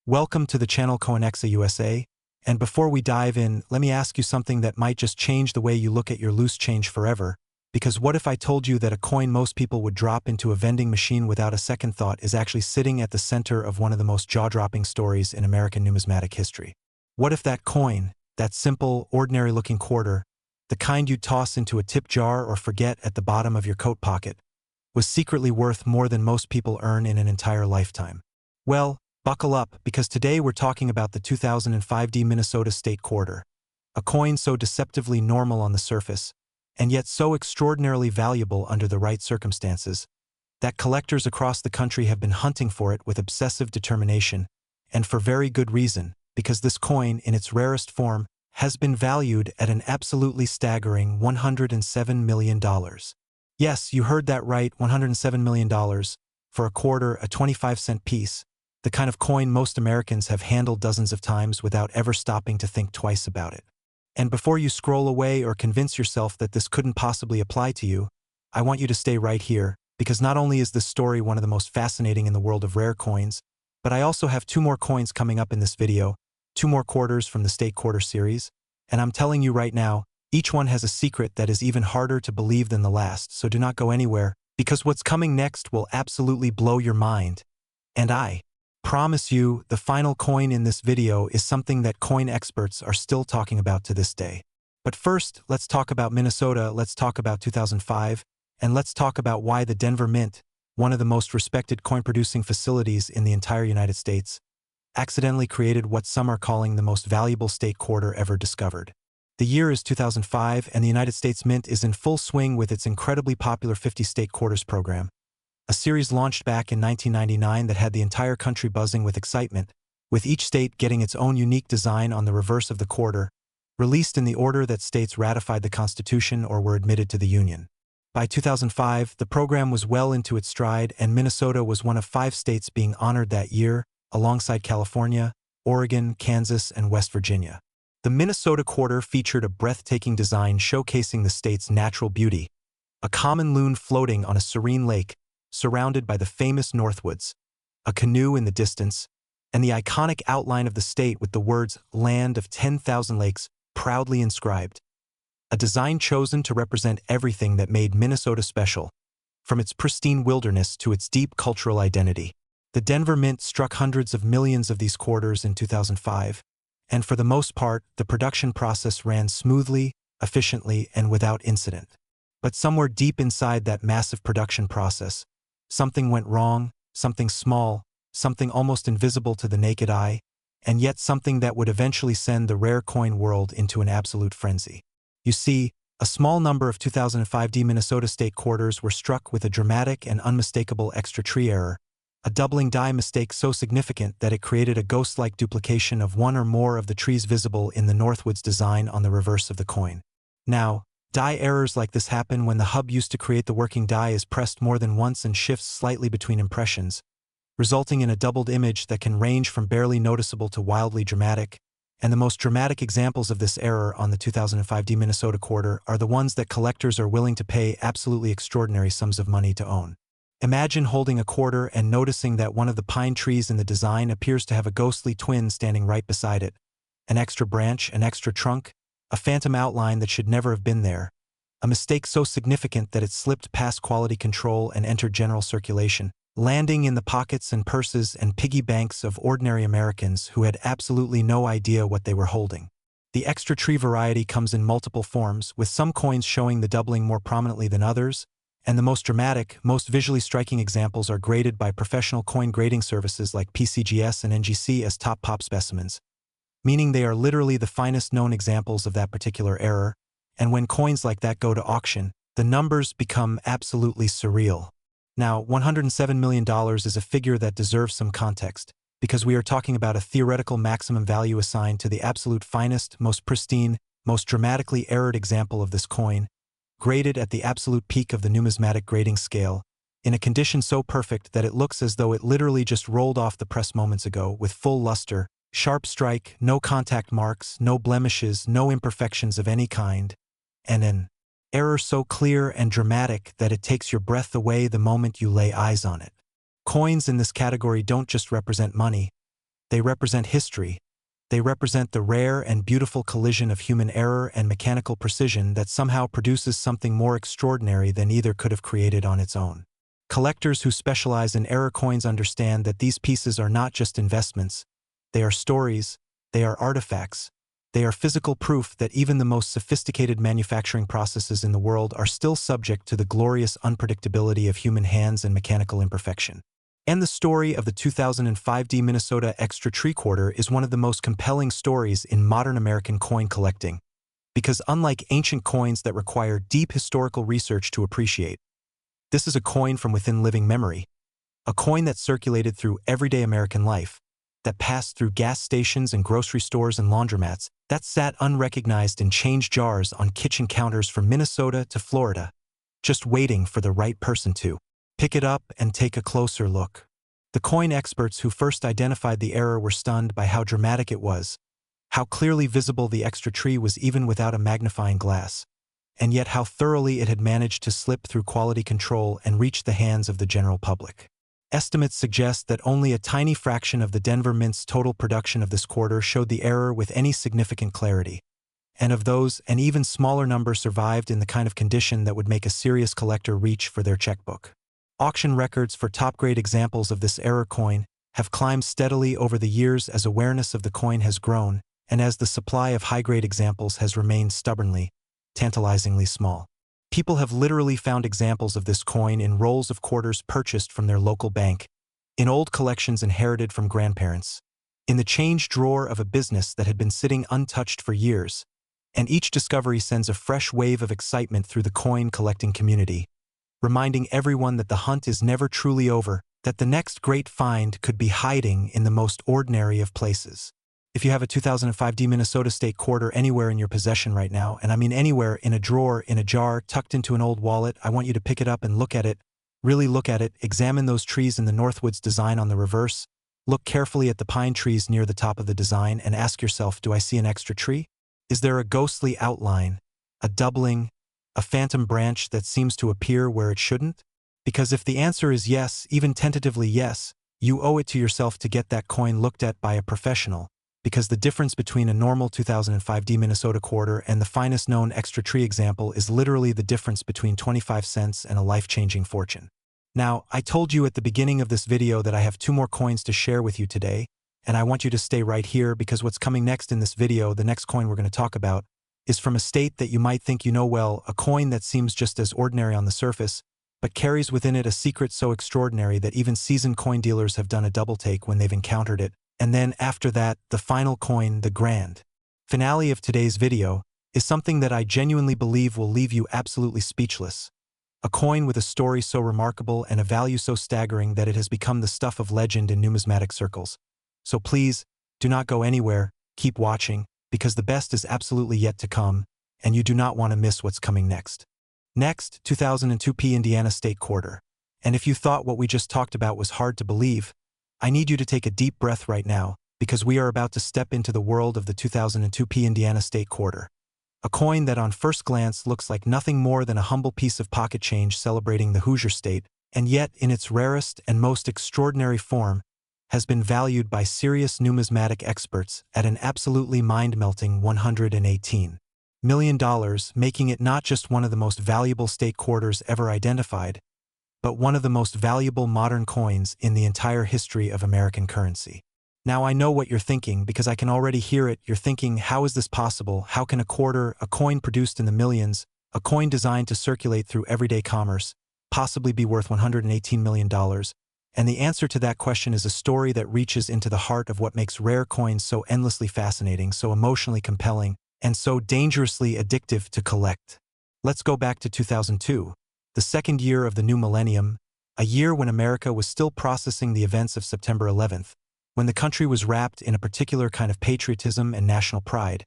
Welcome to the channel Coinexa USA, and before we dive in, let me ask you something that might just change the way you look at your loose change forever, because what if I told you that a coin most people would drop into a vending machine without a second thought is actually sitting at the center of one of the most jaw-dropping stories in American numismatic history? What if that coin, that simple, ordinary-looking quarter, the kind you'd toss into a tip jar or forget at the bottom of your coat pocket, was secretly worth more than most people earn in an entire lifetime? Well, buckle up, because today we're talking about the 2005 Minnesota State Quarter, a coin so deceptively normal on the surface, and yet so extraordinarily valuable under the right circumstances, that collectors across the country have been hunting for it with obsessive determination, and for very good reason, because this coin, in its rarest form, has been valued at an absolutely staggering $107 million. Yes, you heard that right, $107 million, for a quarter, a 25-cent piece, the kind of coin most Americans have handled dozens of times without ever stopping to think twice about it. And before you scroll away or convince yourself that this couldn't possibly apply to you, I want you to stay right here, because not only is this story one of the most fascinating in the world of rare coins, but I also have two more coins coming up in this video, two more quarters from the State Quarter series, and I'm telling you right now, each one has a secret that is even harder to believe than the last, so do not go anywhere, because what's coming next will absolutely blow your mind. And I promise you, the final coin in this video is something that coin experts are still talking about to this day. But first, let's talk about Minnesota, let's talk about 2005, and let's talk about why the Denver Mint, one of the most respected coin-producing facilities in the entire United States, accidentally created what some are calling the most valuable state quarter ever discovered. The year is 2005, and the United States Mint is in full swing with its incredibly popular 50 State Quarters program, a series launched back in 1999 that had the entire country buzzing with excitement, with each state getting its own unique design on the reverse of the quarter, released in the order that states ratified the Constitution or were admitted to the Union. By 2005, the program was well into its stride, and Minnesota was one of 5 states being honored that year, alongside California, Oregon, Kansas, and West Virginia. The Minnesota quarter featured a breathtaking design showcasing the state's natural beauty, a common loon floating on a serene lake, surrounded by the famous Northwoods, a canoe in the distance, and the iconic outline of the state with the words "Land of 10,000 Lakes" proudly inscribed. A design chosen to represent everything that made Minnesota special, from its pristine wilderness to its deep cultural identity. The Denver Mint struck hundreds of millions of these quarters in 2005, and for the most part, the production process ran smoothly, efficiently, and without incident. But somewhere deep inside that massive production process, something went wrong, something small, something almost invisible to the naked eye, and yet something that would eventually send the rare coin world into an absolute frenzy. You see, a small number of 2005 Minnesota State Quarters were struck with a dramatic and unmistakable extra tree error, a doubling die mistake so significant that it created a ghost-like duplication of one or more of the trees visible in the Northwoods design on the reverse of the coin. Now, die errors like this happen when the hub used to create the working die is pressed more than once and shifts slightly between impressions, resulting in a doubled image that can range from barely noticeable to wildly dramatic, and the most dramatic examples of this error on the 2005 Minnesota quarter are the ones that collectors are willing to pay absolutely extraordinary sums of money to own. Imagine holding a quarter and noticing that one of the pine trees in the design appears to have a ghostly twin standing right beside it, an extra branch, an extra trunk, a phantom outline that should never have been there, a mistake so significant that it slipped past quality control and entered general circulation, landing in the pockets and purses and piggy banks of ordinary Americans who had absolutely no idea what they were holding. The extra tree variety comes in multiple forms, with some coins showing the doubling more prominently than others, and the most dramatic, most visually striking examples are graded by professional coin grading services like PCGS and NGC as top pop specimens, meaning they are literally the finest known examples of that particular error, and when coins like that go to auction, the numbers become absolutely surreal. Now, $107 million is a figure that deserves some context, because we are talking about a theoretical maximum value assigned to the absolute finest, most pristine, most dramatically errored example of this coin, graded at the absolute peak of the numismatic grading scale, in a condition so perfect that it looks as though it literally just rolled off the press moments ago with full luster, sharp strike, no contact marks, no blemishes, no imperfections of any kind, and an error so clear and dramatic that it takes your breath away the moment you lay eyes on it. Coins in this category don't just represent money, They represent history. They represent the rare and beautiful collision of human error and mechanical precision that somehow produces something more extraordinary than either could have created on its own. Collectors who specialize in error coins understand that these pieces are not just investments. They are stories, they are artifacts, they are physical proof that even the most sophisticated manufacturing processes in the world are still subject to the glorious unpredictability of human hands and mechanical imperfection. And the story of the 2005 Minnesota Extra Tree Quarter is one of the most compelling stories in modern American coin collecting, because unlike ancient coins that require deep historical research to appreciate, this is a coin from within living memory, a coin that circulated through everyday American life, that passed through gas stations and grocery stores and laundromats, that sat unrecognized in change jars on kitchen counters from Minnesota to Florida, just waiting for the right person to pick it up and take a closer look. The coin experts who first identified the error were stunned by how dramatic it was, how clearly visible the extra tree was even without a magnifying glass, and yet how thoroughly it had managed to slip through quality control and reach the hands of the general public. Estimates suggest that only a tiny fraction of the Denver Mint's total production of this quarter showed the error with any significant clarity, and of those, an even smaller number survived in the kind of condition that would make a serious collector reach for their checkbook. Auction records for top-grade examples of this error coin have climbed steadily over the years as awareness of the coin has grown and as the supply of high-grade examples has remained stubbornly, tantalizingly small. People have literally found examples of this coin in rolls of quarters purchased from their local bank, in old collections inherited from grandparents, in the change drawer of a business that had been sitting untouched for years, and each discovery sends a fresh wave of excitement through the coin-collecting community, reminding everyone that the hunt is never truly over, that the next great find could be hiding in the most ordinary of places. If you have a 2005 Minnesota State Quarter anywhere in your possession right now, and I mean anywhere, in a drawer, in a jar, tucked into an old wallet, I want you to pick it up and look at it, really look at it, examine those trees in the Northwoods design on the reverse, look carefully at the pine trees near the top of the design and ask yourself, do I see an extra tree? Is there a ghostly outline, a doubling, a phantom branch that seems to appear where it shouldn't? Because if the answer is yes, even tentatively yes, you owe it to yourself to get that coin looked at by a professional, because the difference between a normal 2005 Minnesota quarter and the finest known extra tree example is literally the difference between 25 cents and a life-changing fortune. Now, I told you at the beginning of this video that I have 2 more coins to share with you today, and I want you to stay right here because what's coming next in this video, the next coin we're going to talk about, is from a state that you might think you know well, a coin that seems just as ordinary on the surface, but carries within it a secret so extraordinary that even seasoned coin dealers have done a double take when they've encountered it. And then, after that, the final coin, the grand finale of today's video, is something that I genuinely believe will leave you absolutely speechless. A coin with a story so remarkable and a value so staggering that it has become the stuff of legend in numismatic circles. So please, do not go anywhere, keep watching, because the best is absolutely yet to come, and you do not want to miss what's coming next. Next, 2002 Indiana State Quarter. And if you thought what we just talked about was hard to believe, I need you to take a deep breath right now, because we are about to step into the world of the 2002 Indiana State Quarter. A coin that on first glance looks like nothing more than a humble piece of pocket change celebrating the Hoosier State, and yet in its rarest and most extraordinary form, has been valued by serious numismatic experts at an absolutely mind-melting $118 million, making it not just one of the most valuable state quarters ever identified, but one of the most valuable modern coins in the entire history of American currency. Now I know what you're thinking because I can already hear it. You're thinking, how is this possible? How can a quarter, a coin produced in the millions, a coin designed to circulate through everyday commerce, possibly be worth $118 million? And the answer to that question is a story that reaches into the heart of what makes rare coins so endlessly fascinating, so emotionally compelling, and so dangerously addictive to collect. Let's go back to 2002, the second year of the new millennium, a year when America was still processing the events of September 11th, when the country was wrapped in a particular kind of patriotism and national pride,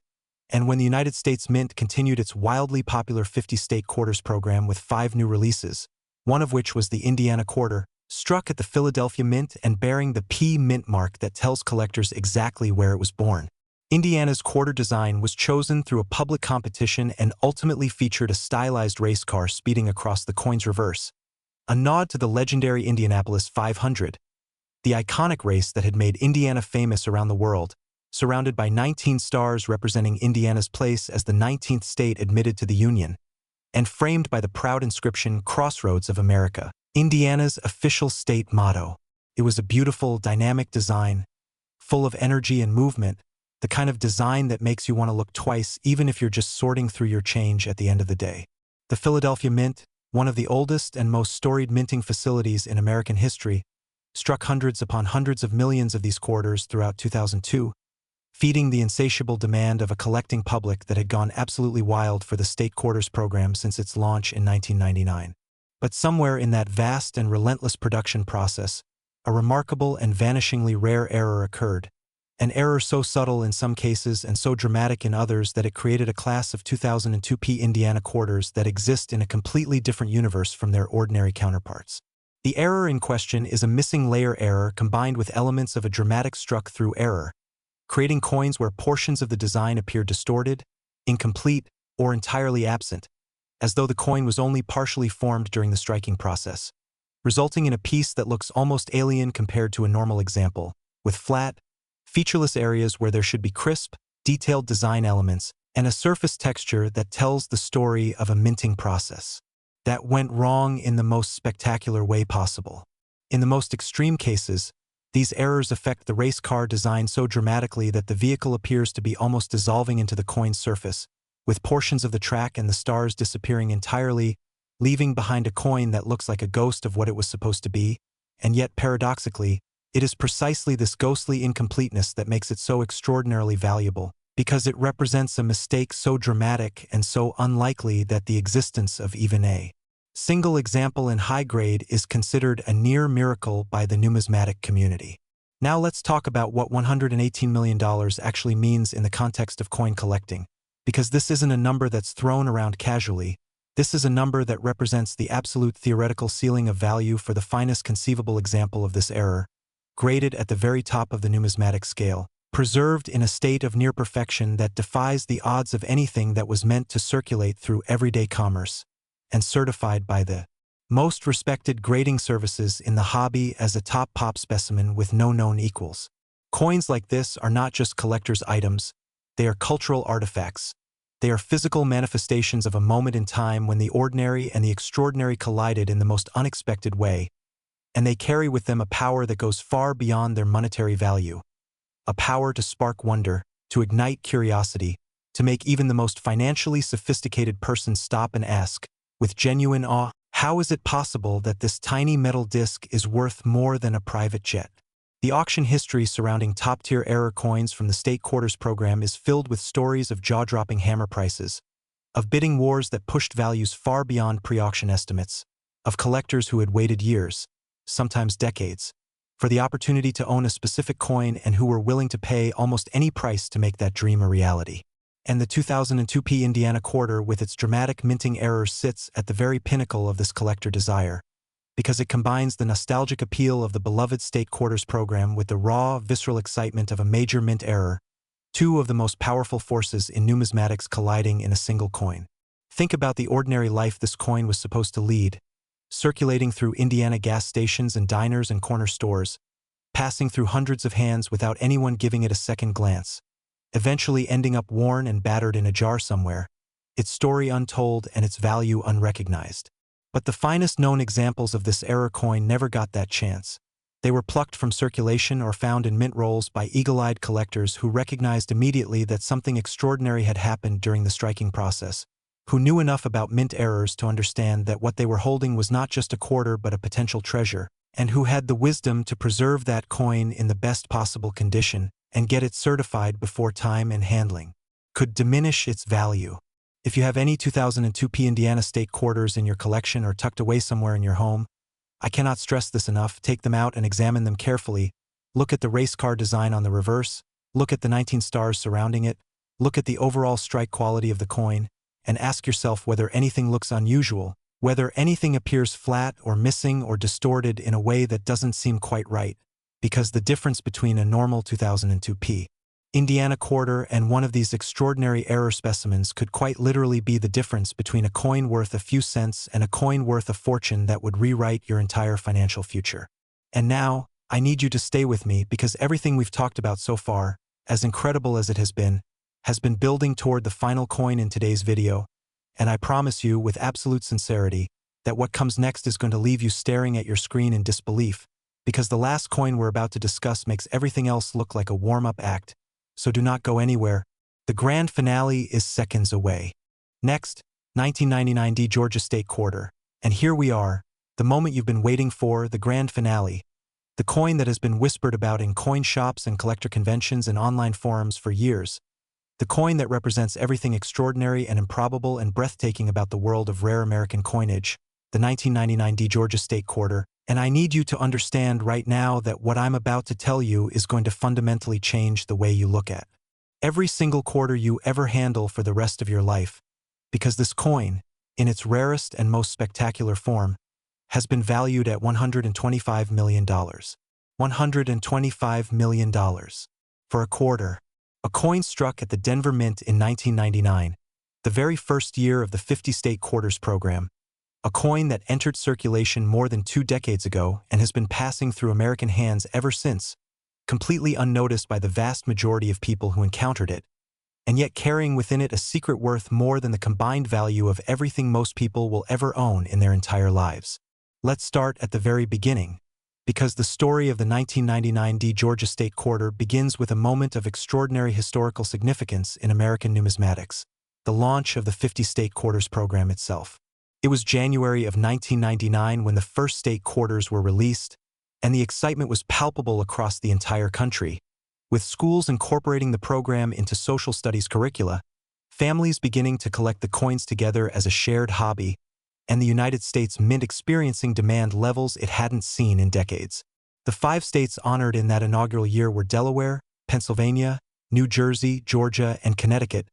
and when the United States Mint continued its wildly popular 50-state quarters program with 5 new releases, one of which was the Indiana Quarter, struck at the Philadelphia Mint and bearing the P Mint mark that tells collectors exactly where it was born. Indiana's quarter design was chosen through a public competition and ultimately featured a stylized race car speeding across the coin's reverse, a nod to the legendary Indianapolis 500. the iconic race that had made Indiana famous around the world, surrounded by 19 stars representing Indiana's place as the 19th state admitted to the Union, and framed by the proud inscription Crossroads of America, Indiana's official state motto. It was a beautiful, dynamic design, full of energy and movement, the kind of design that makes you want to look twice even if you're just sorting through your change at the end of the day. The Philadelphia Mint, one of the oldest and most storied minting facilities in American history, struck hundreds upon hundreds of millions of these quarters throughout 2002, feeding the insatiable demand of a collecting public that had gone absolutely wild for the state quarters program since its launch in 1999. But somewhere in that vast and relentless production process, a remarkable and vanishingly rare error occurred, an error so subtle in some cases and so dramatic in others that it created a class of 2002 Indiana quarters that exist in a completely different universe from their ordinary counterparts. The error in question is a missing layer error combined with elements of a dramatic struck-through error, creating coins where portions of the design appear distorted, incomplete, or entirely absent, as though the coin was only partially formed during the striking process, resulting in a piece that looks almost alien compared to a normal example, with flat, featureless areas where there should be crisp, detailed design elements, and a surface texture that tells the story of a minting process that went wrong in the most spectacular way possible. In the most extreme cases, these errors affect the race car design so dramatically that the vehicle appears to be almost dissolving into the coin's surface, with portions of the track and the stars disappearing entirely, leaving behind a coin that looks like a ghost of what it was supposed to be, and yet paradoxically, it is precisely this ghostly incompleteness that makes it so extraordinarily valuable, because it represents a mistake so dramatic and so unlikely that the existence of even a single example in high grade is considered a near miracle by the numismatic community. Now let's talk about what $118 million actually means in the context of coin collecting, because this isn't a number that's thrown around casually. This is a number that represents the absolute theoretical ceiling of value for the finest conceivable example of this error, graded at the very top of the numismatic scale, preserved in a state of near perfection that defies the odds of anything that was meant to circulate through everyday commerce, and certified by the most respected grading services in the hobby as a top pop specimen with no known equals. Coins like this are not just collector's items, they are cultural artifacts. They are physical manifestations of a moment in time when the ordinary and the extraordinary collided in the most unexpected way, and they carry with them a power that goes far beyond their monetary value, a power to spark wonder, to ignite curiosity, to make even the most financially sophisticated person stop and ask, with genuine awe, how is it possible that this tiny metal disc is worth more than a private jet? The auction history surrounding top-tier error coins from the state quarters program is filled with stories of jaw-dropping hammer prices, of bidding wars that pushed values far beyond pre-auction estimates, of collectors who had waited years, sometimes decades, for the opportunity to own a specific coin and who were willing to pay almost any price to make that dream a reality. And the 2002 Indiana quarter with its dramatic minting error sits at the very pinnacle of this collector desire, because it combines the nostalgic appeal of the beloved state quarters program with the raw, visceral excitement of a major mint error, two of the most powerful forces in numismatics colliding in a single coin. Think about the ordinary life this coin was supposed to lead, circulating through Indiana gas stations and diners and corner stores, passing through hundreds of hands without anyone giving it a second glance, eventually ending up worn and battered in a jar somewhere, its story untold and its value unrecognized. But the finest known examples of this error coin never got that chance. They were plucked from circulation or found in mint rolls by eagle-eyed collectors who recognized immediately that something extraordinary had happened during the striking process, who knew enough about mint errors to understand that what they were holding was not just a quarter but a potential treasure, and who had the wisdom to preserve that coin in the best possible condition and get it certified before time and handling could diminish its value. If you have any 2002 Indiana state quarters in your collection or tucked away somewhere in your home, I cannot stress this enough. Take them out and examine them carefully. Look at the race car design on the reverse, look at the 19 stars surrounding it, look at the overall strike quality of the coin, and ask yourself whether anything looks unusual, whether anything appears flat or missing or distorted in a way that doesn't seem quite right, because the difference between a normal 2002 Indiana quarter and one of these extraordinary error specimens could quite literally be the difference between a coin worth a few cents and a coin worth a fortune that would rewrite your entire financial future. And now, I need you to stay with me because everything we've talked about so far, as incredible as it has been building toward the final coin in today's video, and I promise you with absolute sincerity that what comes next is going to leave you staring at your screen in disbelief, because the last coin we're about to discuss makes everything else look like a warm-up act, so do not go anywhere. The grand finale is seconds away. Next, 1999 D Georgia State Quarter, and here we are, the moment you've been waiting for, the grand finale. The coin that has been whispered about in coin shops and collector conventions and online forums for years. The coin that represents everything extraordinary and improbable and breathtaking about the world of rare American coinage, the 1999 D Georgia State Quarter, and I need you to understand right now that what I'm about to tell you is going to fundamentally change the way you look at every single quarter you ever handle for the rest of your life, because this coin, in its rarest and most spectacular form, has been valued at $125 million. $125 million. For a quarter. A coin struck at the Denver Mint in 1999, the very first year of the 50-state quarters program. A coin that entered circulation more than 2 decades ago and has been passing through American hands ever since, completely unnoticed by the vast majority of people who encountered it, and yet carrying within it a secret worth more than the combined value of everything most people will ever own in their entire lives. Let's start at the very beginning, because the story of the 1999 D Georgia State Quarter begins with a moment of extraordinary historical significance in American numismatics, the launch of the 50-state quarters program itself. It was January of 1999 when the first state quarters were released, and the excitement was palpable across the entire country. With schools incorporating the program into social studies curricula, families beginning to collect the coins together as a shared hobby, and the United States Mint experiencing demand levels it hadn't seen in decades. The 5 states honored in that inaugural year were Delaware, Pennsylvania, New Jersey, Georgia, and Connecticut,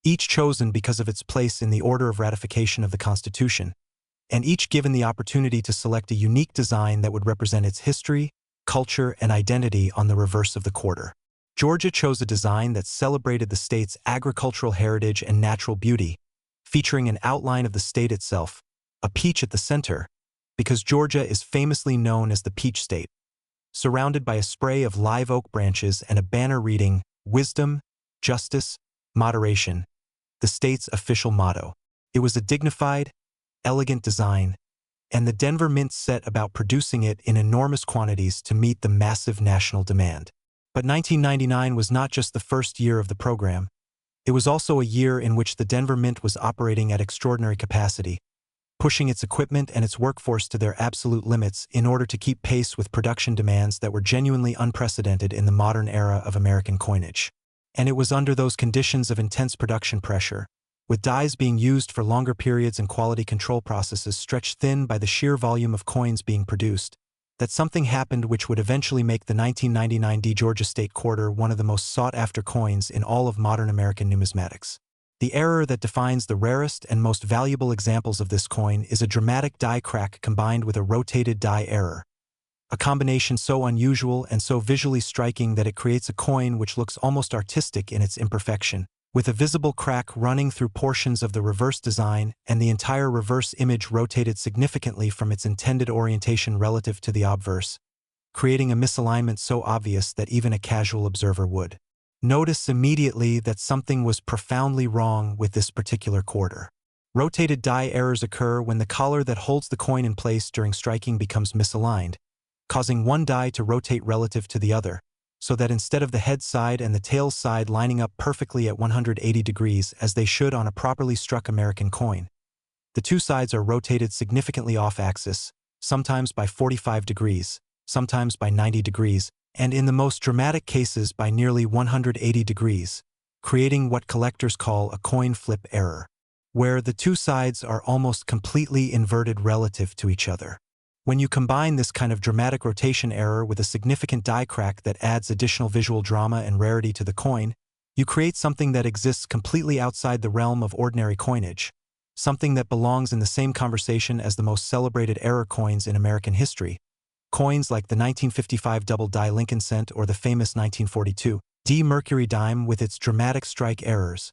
each chosen because of its place in the order of ratification of the Constitution, and each given the opportunity to select a unique design that would represent its history, culture, and identity on the reverse of the quarter. Georgia chose a design that celebrated the state's agricultural heritage and natural beauty, featuring an outline of the state itself, a peach at the center, because Georgia is famously known as the Peach State, surrounded by a spray of live oak branches and a banner reading, "Wisdom, Justice, Moderation," the state's official motto. It was a dignified, elegant design, and the Denver Mint set about producing it in enormous quantities to meet the massive national demand. But 1999 was not just the first year of the program. It was also a year in which the Denver Mint was operating at extraordinary capacity, pushing its equipment and its workforce to their absolute limits in order to keep pace with production demands that were genuinely unprecedented in the modern era of American coinage. And it was under those conditions of intense production pressure, with dies being used for longer periods and quality control processes stretched thin by the sheer volume of coins being produced, that something happened which would eventually make the 1999 D Georgia State Quarter one of the most sought-after coins in all of modern American numismatics. The error that defines the rarest and most valuable examples of this coin is a dramatic die crack combined with a rotated die error, a combination so unusual and so visually striking that it creates a coin which looks almost artistic in its imperfection, with a visible crack running through portions of the reverse design and the entire reverse image rotated significantly from its intended orientation relative to the obverse, creating a misalignment so obvious that even a casual observer would notice immediately that something was profoundly wrong with this particular quarter. Rotated die errors occur when the collar that holds the coin in place during striking becomes misaligned, causing one die to rotate relative to the other, so that instead of the head side and the tail side lining up perfectly at 180 degrees as they should on a properly struck American coin, the two sides are rotated significantly off-axis, sometimes by 45 degrees, sometimes by 90 degrees, and in the most dramatic cases by nearly 180 degrees, creating what collectors call a coin flip error, where the two sides are almost completely inverted relative to each other. When you combine this kind of dramatic rotation error with a significant die crack that adds additional visual drama and rarity to the coin, you create something that exists completely outside the realm of ordinary coinage, something that belongs in the same conversation as the most celebrated error coins in American history, coins like the 1955 double die Lincoln cent or the famous 1942 D Mercury dime with its dramatic strike errors,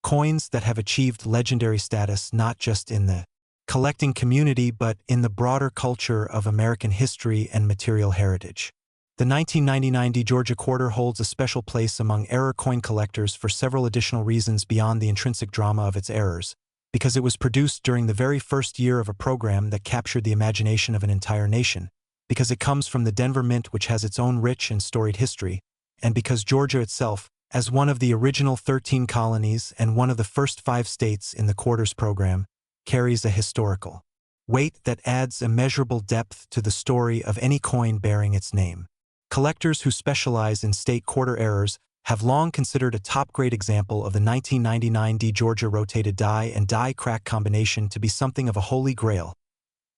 coins that have achieved legendary status not just in the collecting community but in the broader culture of American history and material heritage. The 1999 D Georgia quarter holds a special place among error coin collectors for several additional reasons beyond the intrinsic drama of its errors, because it was produced during the very first year of a program that captured the imagination of an entire nation, because it comes from the Denver Mint, which has its own rich and storied history, and because Georgia itself, as one of the original 13 colonies and one of the first 5 states in the quarters program, carries a historical weight that adds immeasurable depth to the story of any coin bearing its name. Collectors who specialize in state quarter errors have long considered a top-grade example of the 1999 D Georgia rotated die and die crack combination to be something of a holy grail,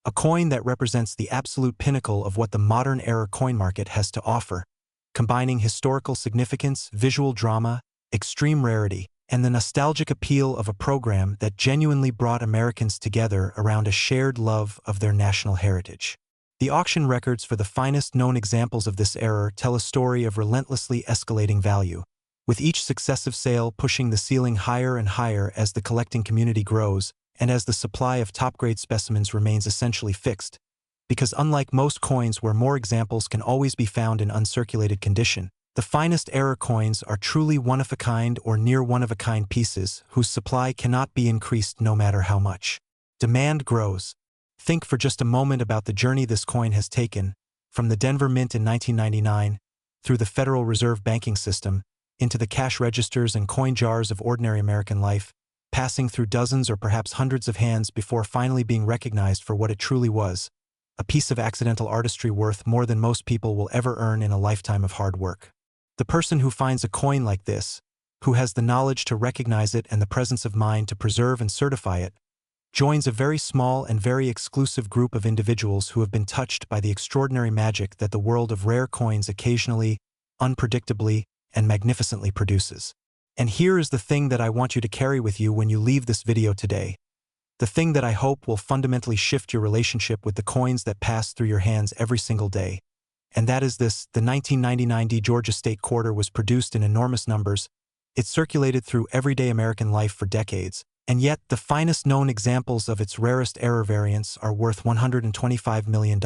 a coin that represents the absolute pinnacle of what the modern era coin market has to offer, combining historical significance, visual drama, extreme rarity, and the nostalgic appeal of a program that genuinely brought Americans together around a shared love of their national heritage. The auction records for the finest known examples of this error tell a story of relentlessly escalating value, with each successive sale pushing the ceiling higher and higher as the collecting community grows and as the supply of top-grade specimens remains essentially fixed, because unlike most coins where more examples can always be found in uncirculated condition, the finest error coins are truly one-of-a-kind or near one-of-a-kind pieces whose supply cannot be increased no matter how much. Demand grows. Think for just a moment about the journey this coin has taken, from the Denver Mint in 1999, through the Federal Reserve banking system, into the cash registers and coin jars of ordinary American life, passing through dozens or perhaps hundreds of hands before finally being recognized for what it truly was, a piece of accidental artistry worth more than most people will ever earn in a lifetime of hard work. The person who finds a coin like this, who has the knowledge to recognize it and the presence of mind to preserve and certify it, joins a very small and very exclusive group of individuals who have been touched by the extraordinary magic that the world of rare coins occasionally, unpredictably, and magnificently produces. And here is the thing that I want you to carry with you when you leave this video today. The thing that I hope will fundamentally shift your relationship with the coins that pass through your hands every single day. And that is this: the 1999 D Georgia State Quarter was produced in enormous numbers. It circulated through everyday American life for decades. And yet, the finest known examples of its rarest error variants are worth $125 million,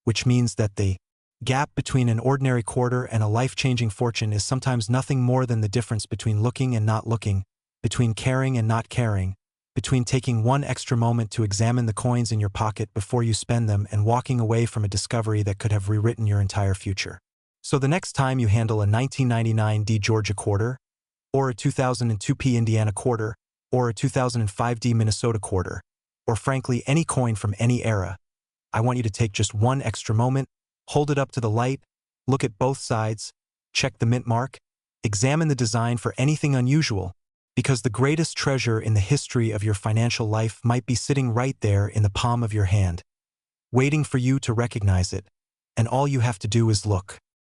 which means that the gap between an ordinary quarter and a life-changing fortune is sometimes nothing more than the difference between looking and not looking, between caring and not caring, between taking one extra moment to examine the coins in your pocket before you spend them and walking away from a discovery that could have rewritten your entire future. So the next time you handle a 1999 D Georgia quarter, or a 2002 P Indiana quarter, or a 2005 D Minnesota quarter, or frankly any coin from any era, I want you to take just one extra moment, hold it up to the light, look at both sides, check the mint mark, examine the design for anything unusual, because the greatest treasure in the history of your financial life might be sitting right there in the palm of your hand, waiting for you to recognize it, and all you have to do is look.